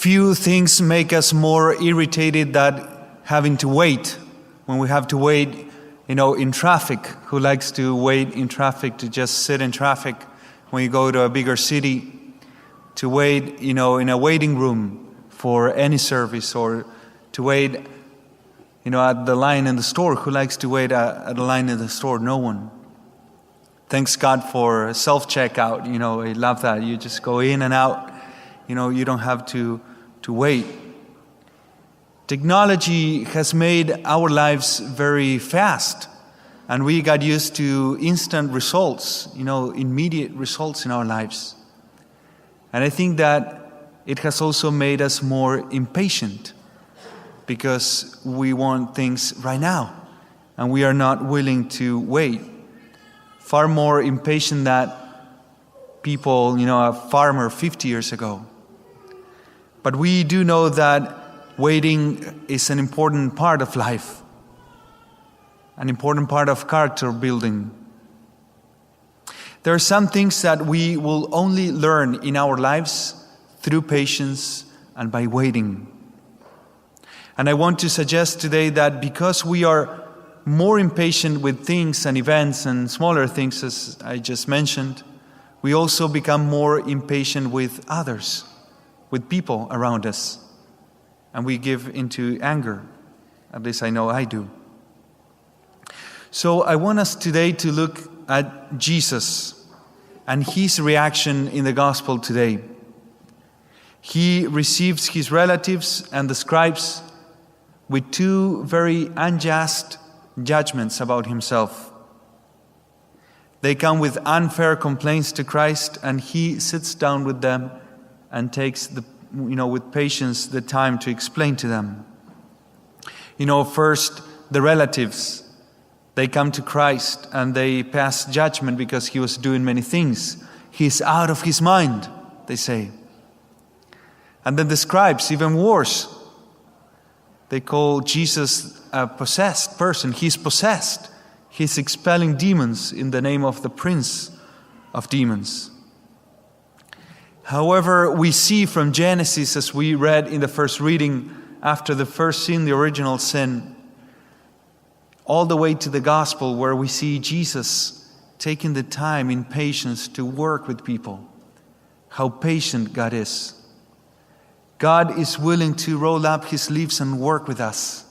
Few things make us more irritated than having to wait. When we have to wait, in traffic. Who likes to wait in traffic, to just sit in traffic when you go to a bigger city? To wait, in a waiting room for any service, or to wait, at the line in the store. Who likes to wait at the line in the store? No one. Thanks God for self-checkout. I love that. You just go in and out. You don't have to wait. Technology has made our lives very fast, and we got used to instant results, immediate results in our lives. And I think that it has also made us more impatient, because we want things right now, and we are not willing to wait. Far more impatient than people, a farmer 50 years ago. But we do know that waiting is an important part of life, an important part of character building. There are some things that we will only learn in our lives through patience and by waiting. And I want to suggest today that because we are more impatient with things and events and smaller things, as I just mentioned, we also become more impatient with others, with people around us. And we give into anger. At least I know I do. So I want us today to look at Jesus and his reaction in the gospel today. He receives his relatives and the scribes with two very unjust judgments about himself. They come with unfair complaints to Christ, and he sits down with them and takes with patience the time to explain to them. First, the relatives, they come to Christ and they pass judgment because he was doing many things. He's out of his mind, they say. And then the scribes, even worse. They call Jesus a possessed person. He's possessed. He's expelling demons in the name of the prince of demons. However, we see from Genesis, as we read in the first reading, after the first sin, the original sin, all the way to the gospel, where we see Jesus taking the time in patience to work with people, how patient God is. God is willing to roll up his sleeves and work with us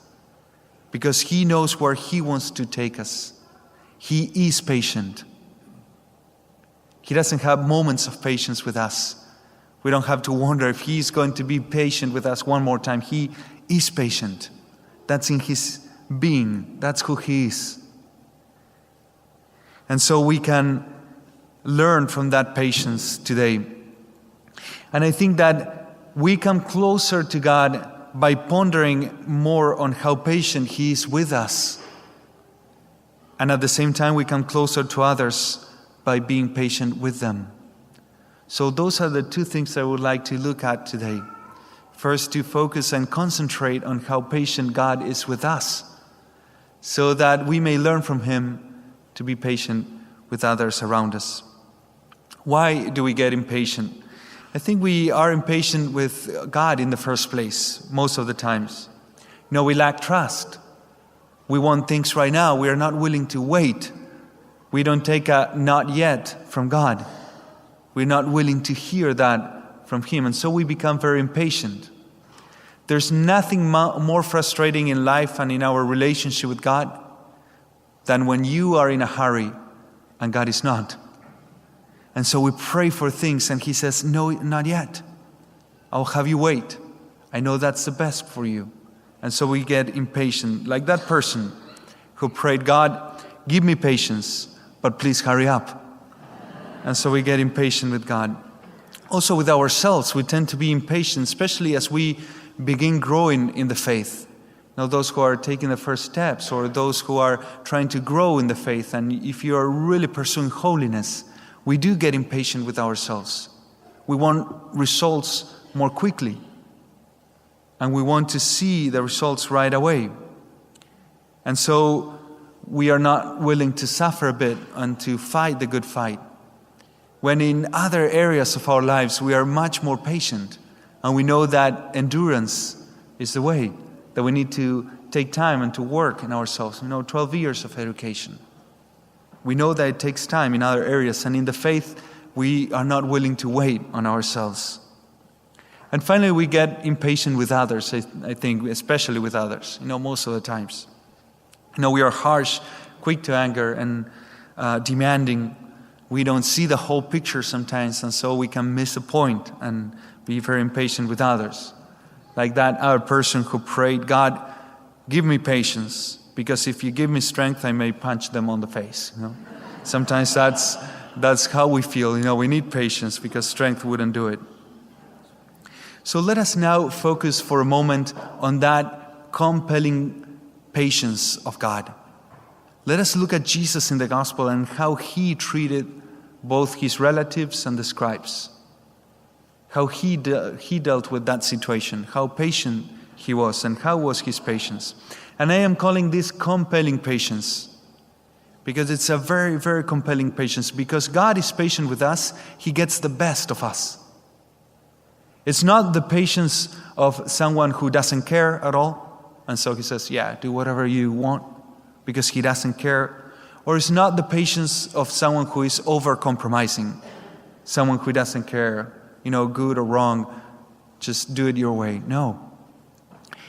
because he knows where he wants to take us. He is patient. He doesn't have moments of patience with us. We don't have to wonder if he's going to be patient with us one more time. He is patient. That's in his being. That's who he is. And so we can learn from that patience today. And I think that we come closer to God by pondering more on how patient he is with us. And at the same time, we come closer to others by being patient with them. So those are the two things I would like to look at today. First, to focus and concentrate on how patient God is with us, so that we may learn from him to be patient with others around us. Why do we get impatient? I think we are impatient with God in the first place, most of the times. We lack trust. We want things right now. We are not willing to wait. We don't take a not yet from God. We're not willing to hear that from him, and so we become very impatient. There's nothing more frustrating in life and in our relationship with God than when you are in a hurry and God is not. And so we pray for things and he says, no, not yet. I'll have you wait. I know that's the best for you. And so we get impatient, like that person who prayed, God, give me patience, but please hurry up. And so we get impatient with God. Also with ourselves, we tend to be impatient, especially as we begin growing in the faith. Those who are taking the first steps, or those who are trying to grow in the faith, and if you are really pursuing holiness, we do get impatient with ourselves. We want results more quickly. And we want to see the results right away. And so we are not willing to suffer a bit and to fight the good fight. When in other areas of our lives we are much more patient And we know that endurance is the way, that we need to take time and to work in ourselves. 12 years of education. We know that it takes time in other areas, and in the faith, we are not willing to wait on ourselves. And finally, we get impatient with others, I think, especially with others, most of the times. We are harsh, quick to anger, and demanding. We don't see the whole picture sometimes, and so we can miss a point and be very impatient with others. Like that other person who prayed, God, give me patience, because if you give me strength, I may punch them on the face. Sometimes that's how we feel. We need patience because strength wouldn't do it. So let us now focus for a moment on that compelling patience of God. Let us look at Jesus in the gospel and how he treated both his relatives and the scribes. How he dealt with that situation, how patient he was, and how was his patience. And I am calling this compelling patience because it's a very, very compelling patience. Because God is patient with us, he gets the best of us. It's not the patience of someone who doesn't care at all, and so he says, yeah, do whatever you want, because he doesn't care. Or it's not the patience of someone who is over-compromising, someone who doesn't care, good or wrong, just do it your way. No.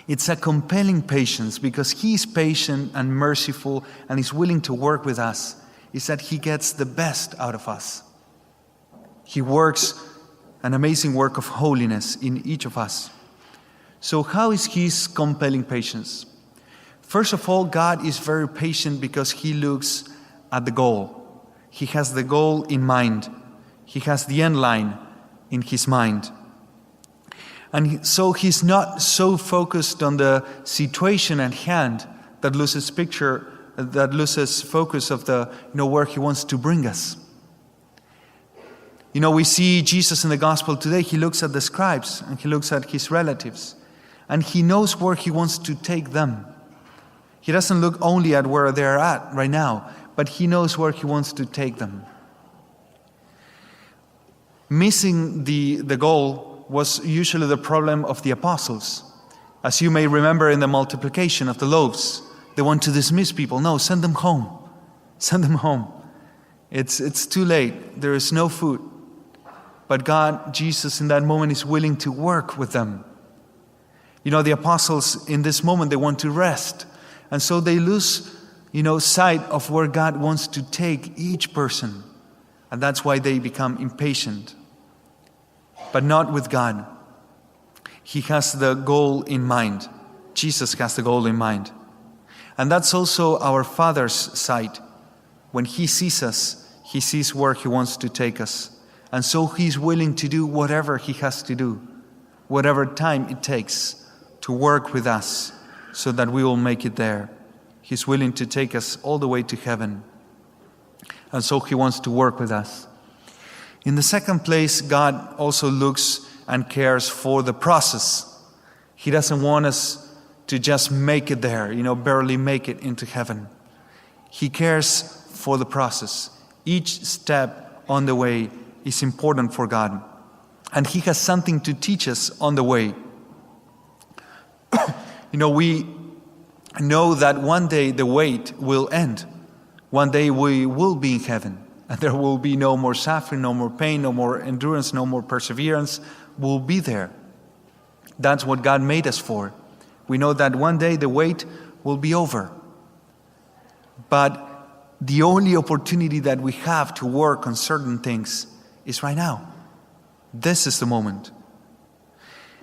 It's a compelling patience because he is patient and merciful and is willing to work with us. It's that he gets the best out of us. He works an amazing work of holiness in each of us. So how is his compelling patience? First of all, God is very patient because he looks at the goal. He has the goal in mind. He has the end line in his mind. And so he's not so focused on the situation at hand that loses focus of the where he wants to bring us. We see Jesus in the gospel today. He looks at the scribes and he looks at his relatives, and he knows where he wants to take them. He doesn't look only at where they're at right now, but he knows where he wants to take them. Missing the goal was usually the problem of the apostles. As you may remember in the multiplication of the loaves, they want to dismiss people. No, send them home. Send them home. It's too late. There is no food. But God, Jesus, in that moment is willing to work with them. The apostles in this moment, they want to rest. And so they lose, sight of where God wants to take each person. And that's why they become impatient. But not with God. He has the goal in mind. Jesus has the goal in mind. And that's also our Father's sight. When he sees us, he sees where he wants to take us. And so he's willing to do whatever he has to do, whatever time it takes to work with us so that we will make it there. He's willing to take us all the way to heaven. And so he wants to work with us. In the second place, God also looks and cares for the process. He doesn't want us to just make it there, barely make it into heaven. He cares for the process. Each step on the way is important for God. And he has something to teach us on the way. We know that one day the wait will end. One day we will be in heaven. And there will be no more suffering, no more pain, no more endurance, no more perseverance. We'll be there. That's what God made us for. We know that one day the wait will be over. But the only opportunity that we have to work on certain things is right now. This is the moment.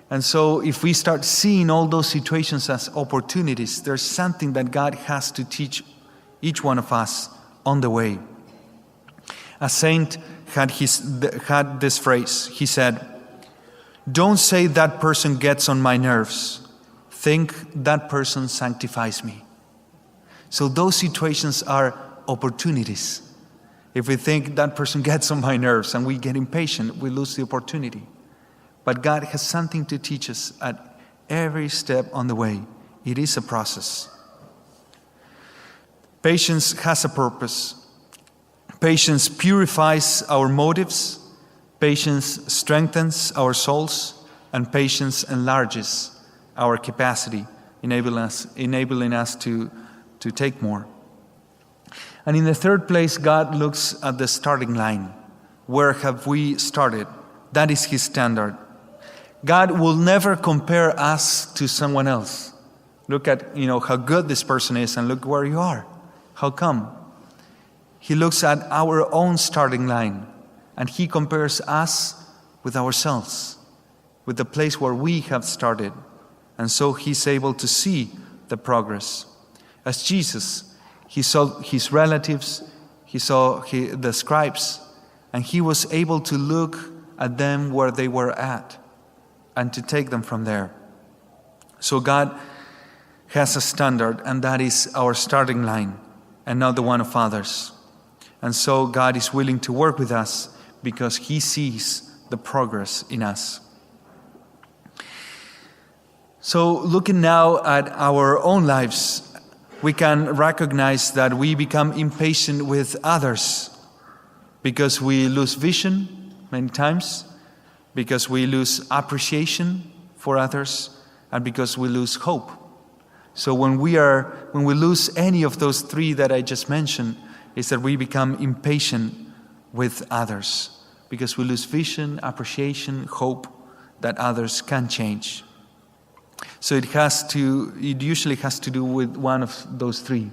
And so if we start seeing all those situations as opportunities, there's something that God has to teach each one of us on the way. A saint had this phrase. He said, "Don't say that person gets on my nerves. Think that person sanctifies me." So those situations are opportunities. If we think that person gets on my nerves and we get impatient, we lose the opportunity. But God has something to teach us at every step on the way. It is a process. Patience has a purpose. Patience purifies our motives. Patience strengthens our souls. And patience enlarges our capacity, enabling us to take more. And in the third place, God looks at the starting line. Where have we started? That is His standard. God will never compare us to someone else. Look at, how good this person is and look where you are. How come? He looks at our own starting line and He compares us with ourselves, with the place where we have started. And so He's able to see the progress. As Jesus, He saw His relatives, He saw the scribes, and He was able to look at them where they were at and to take them from there. So God has a standard, and that is our starting line and not the one of others. And so God is willing to work with us because He sees the progress in us. So looking now at our own lives, we can recognize that we become impatient with others because we lose vision many times, because we lose appreciation for others, and because we lose hope. So when we lose any of those three that I just mentioned, is that we become impatient with others because we lose vision, appreciation, hope that others can change. So it usually has to do with one of those three.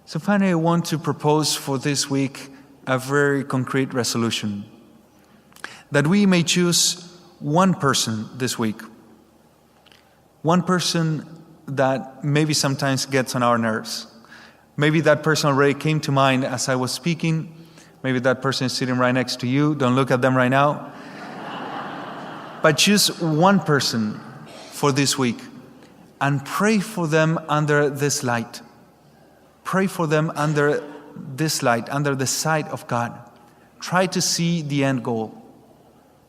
So finally, I want to propose for this week a very concrete resolution. That we may choose one person this week. One person that maybe sometimes gets on our nerves. Maybe that person already came to mind as I was speaking. Maybe that person is sitting right next to you. Don't look at them right now. But choose one person for this week and pray for them under this light. Pray for them under this light, under the sight of God. Try to see the end goal.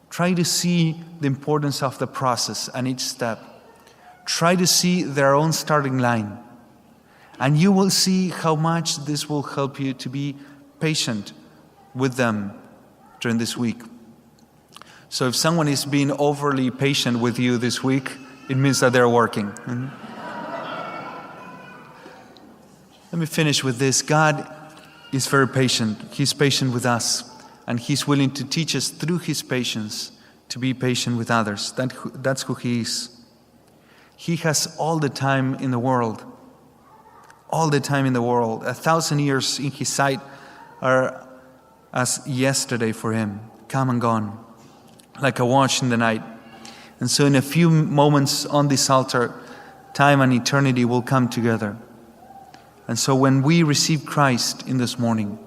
Try to see the importance of the process and each step. Try to see their own starting line. And you will see how much this will help you to be patient with them during this week. So if someone is being overly patient with you this week, it means that they're working. Let me finish with this. God is very patient. He's patient with us. And He's willing to teach us through His patience to be patient with others. That's who He is. He has all the time in the world. All the time in the world. 1,000 years in His sight are as yesterday for Him, come and gone, like a watch in the night. And so in a few moments on this altar, time and eternity will come together. And so when we receive Christ in this morning,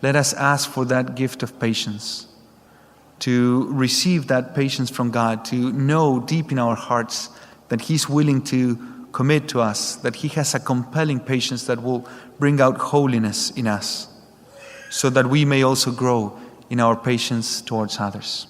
let us ask for that gift of patience, to receive that patience from God, to know deep in our hearts that He's willing to commit to us, that He has a compelling patience that will bring out holiness in us, so that we may also grow in our patience towards others.